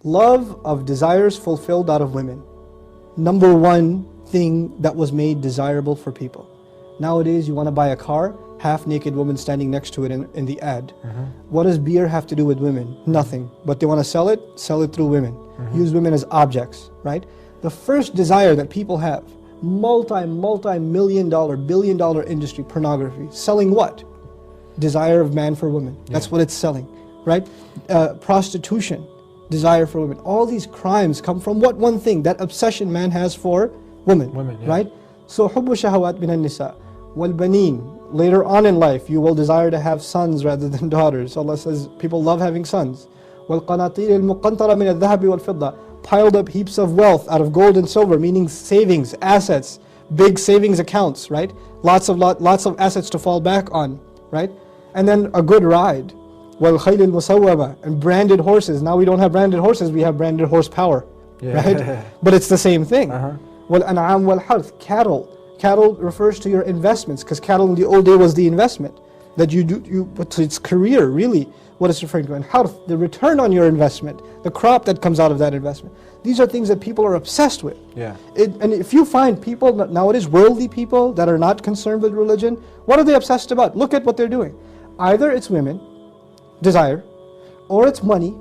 Love of desires fulfilled out of women. Number one thing that was made desirable for people. Nowadays, you want to buy a car, half-naked woman standing next to it in the ad. What does beer have to do with women? Nothing. But they want to sell it through women. Use women as objects, right? The first desire that people have, multi-million dollar, billion dollar industry, pornography. Selling what? Desire of man for women. That's what it's selling, right? Prostitution, desire for women. All these crimes come from what one thing? That obsession man has for women, right? So, حُبُّ شَهَوَاتٍ مِنَ النِّسَاءِ وَالْبَنِينَ. Later on in life, you will desire to have sons rather than daughters. Allah says people love having sons. وَالْقَنَاطِيرِ الْمُقَنْطَرَةِ مِنَ الذَّهَبِ وَالْفِضَّةِ. Piled up heaps of wealth out of gold and silver, meaning savings, assets, big savings accounts, right? Lots of assets to fall back on, right? And then a good ride. وَالْخَيْلِ الْمُسَوَّمَةِ. And branded horses. Now we don't have branded horses, we have branded horsepower, right? But it's the same thing. وَالْأَنْعَامِ وَالْحَرْثِ. Cattle refers to your investments, because cattle in the old day was the investment that you do. But its career, really, what it's referring to. And harth, the return on your investment, the crop that comes out of that investment. These are things that people are obsessed with. And if you find people nowadays, worldly people that are not concerned with religion, what are they obsessed about? Look at what they're doing. Either it's women, desire, or it's money,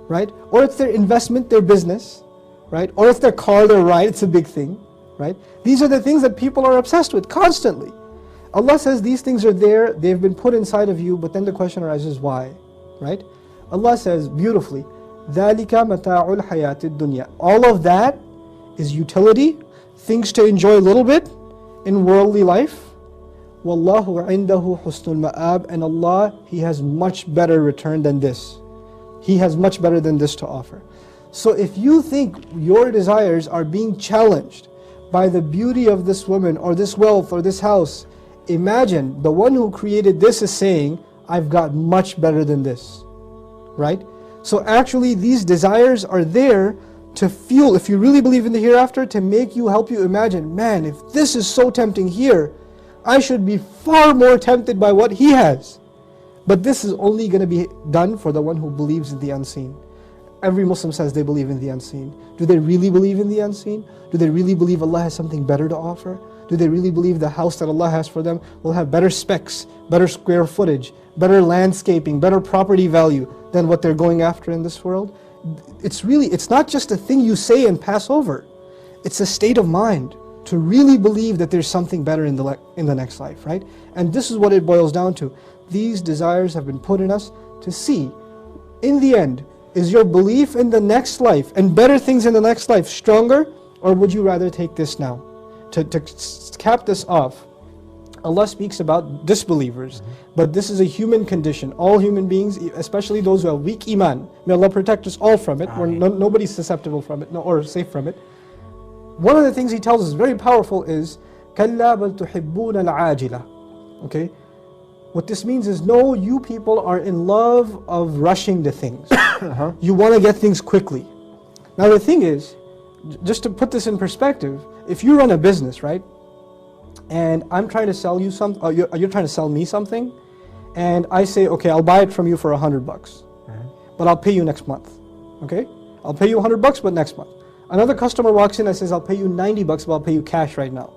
right? Or it's their investment, their business, right? Or it's their car, their ride. It's a big thing. Right? These are the things that people are obsessed with constantly. Allah says these things are there, they've been put inside of you, but then the question arises, why? Right? Allah says beautifully, ذَلِكَ مَتَاعُ الْحَيَاةِ الدُّنْيَا. All of that is utility, things to enjoy a little bit in worldly life. وَاللَّهُ عِنْدَهُ حُسْنُ الْمَآبِ. And Allah, He has much better return than this. He has much better than this to offer. So if you think your desires are being challenged by the beauty of this woman or this wealth or this house, imagine the one who created this is saying, I've got much better than this, right? So actually these desires are there to fuel, if you really believe in the hereafter, to make you, help you imagine, man, if this is so tempting here, I should be far more tempted by what he has. But this is only going to be done for the one who believes in the unseen. Every Muslim says they believe in the unseen. Do they really believe in the unseen? Do they really believe Allah has something better to offer? Do they really believe the house that Allah has for them will have better specs, better square footage, better landscaping, better property value than what they're going after in this world? It's not just a thing you say and pass over. It's a state of mind to really believe that there's something better in the next life, right? And this is what it boils down to. These desires have been put in us to see, in the end, is your belief in the next life and better things in the next life stronger, or would you rather take this now? To cap this off, Allah speaks about disbelievers, but this is a human condition. All human beings, especially those who have weak iman, may Allah protect us all from it. Nobody's susceptible from it, or safe from it. One of the things He tells us, very powerful, is كَلَّا بَلْ تُحِبُّونَ الْعَاجِلَةِ. Okay? What this means is, no, you people are in love of rushing to things. You want to get things quickly. Now the thing is, just to put this in perspective, if you run a business, right, and I'm trying to sell you something, you're trying to sell me something, and I say, okay, I'll buy it from you for $100, but I'll pay you next month. Okay? I'll pay you $100, but next month. Another customer walks in and says, I'll pay you $90, but I'll pay you cash right now.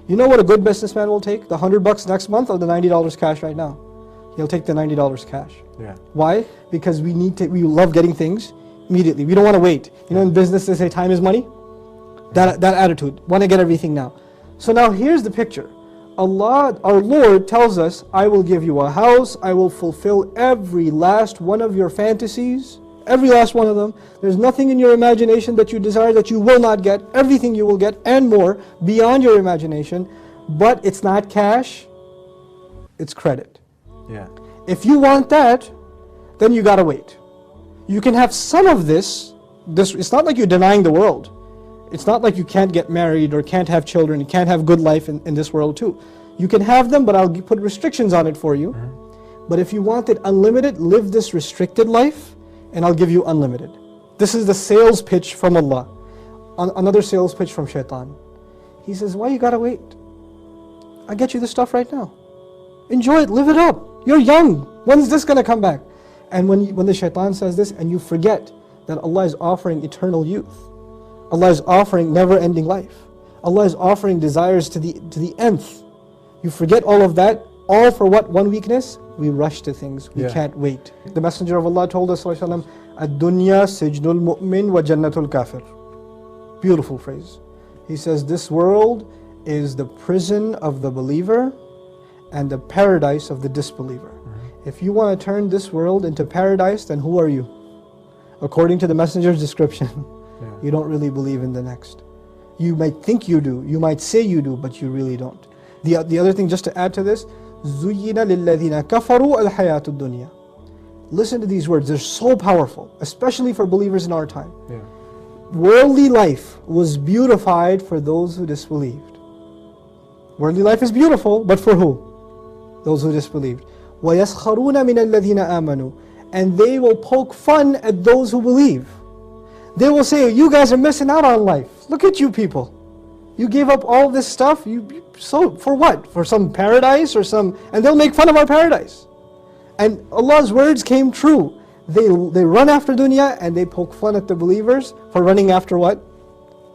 You know what a good businessman will take? The $100 next month or the $90 cash right now? He'll take the $90 cash. Why? Because we love getting things immediately. We don't want to wait. You know, in business they say time is money. That attitude. Want to get everything now. So now here's the picture. Allah, our Lord, tells us, I will give you a house. I will fulfill every last one of your fantasies. Every last one of them. There's nothing in your imagination that you desire that you will not get. Everything you will get and more beyond your imagination. But it's not cash, it's credit. If you want that, then you gotta wait. You can have some of this. It's not like you're denying the world. It's not like you can't get married or can't have children, you can't have good life in this world too. You can have them, but I'll put restrictions on it for you. But if you want it unlimited, live this restricted life, and I'll give you unlimited. This is the sales pitch from Allah. Another sales pitch from Shaitan. He says, why you gotta wait? I'll get you the stuff right now. Enjoy it, live it up. You're young. When's this gonna come back? And when the Shaitan says this, and you forget that Allah is offering eternal youth. Allah is offering never-ending life. Allah is offering desires to the nth. You forget all of that, all for what? One weakness? We rush to things. We can't wait. The Messenger of Allah told us, "Ad-dunya sijnul mu'min wa jannatul kafir." Beautiful phrase. He says, this world is the prison of the believer and the paradise of the disbeliever. If you want to turn this world into paradise, then who are you? According to the Messenger's description, you don't really believe in the next. You might think you do, you might say you do, but you really don't. The other thing, just to add to this, زُيِّنَ لِلَّذِينَ كَفَرُوا الْحَيَاةُ الدُّنْيَا. Listen to these words, they're so powerful, especially for believers in our time. Worldly life was beautified for those who disbelieved. Worldly life is beautiful, but for who? Those who disbelieved. وَيَسْخَرُونَ مِنَ الَّذِينَ آمَنُوا. And they will poke fun at those who believe. They will say, you guys are missing out on life. Look at you people. You gave up all this stuff, so for what? For some paradise or some, and they'll make fun of our paradise. And Allah's words came true. They run after dunya and they poke fun at the believers for running after what?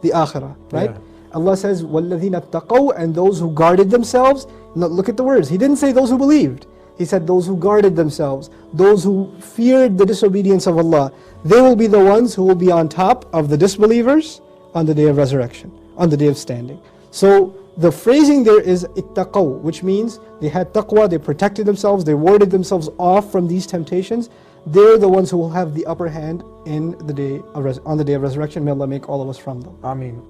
The akhirah, right? Allah says, وَالَّذِينَ اتَّقَوْا. And those who guarded themselves. Now look at the words. He didn't say those who believed. He said those who guarded themselves, those who feared the disobedience of Allah. They will be the ones who will be on top of the disbelievers on the day of resurrection, on the day of standing. So the phrasing there is ittaqaw, which means they had taqwa, they protected themselves, they warded themselves off from these temptations. They're the ones who will have the upper hand in the day of on the day of resurrection. May Allah make all of us from them. Ameen.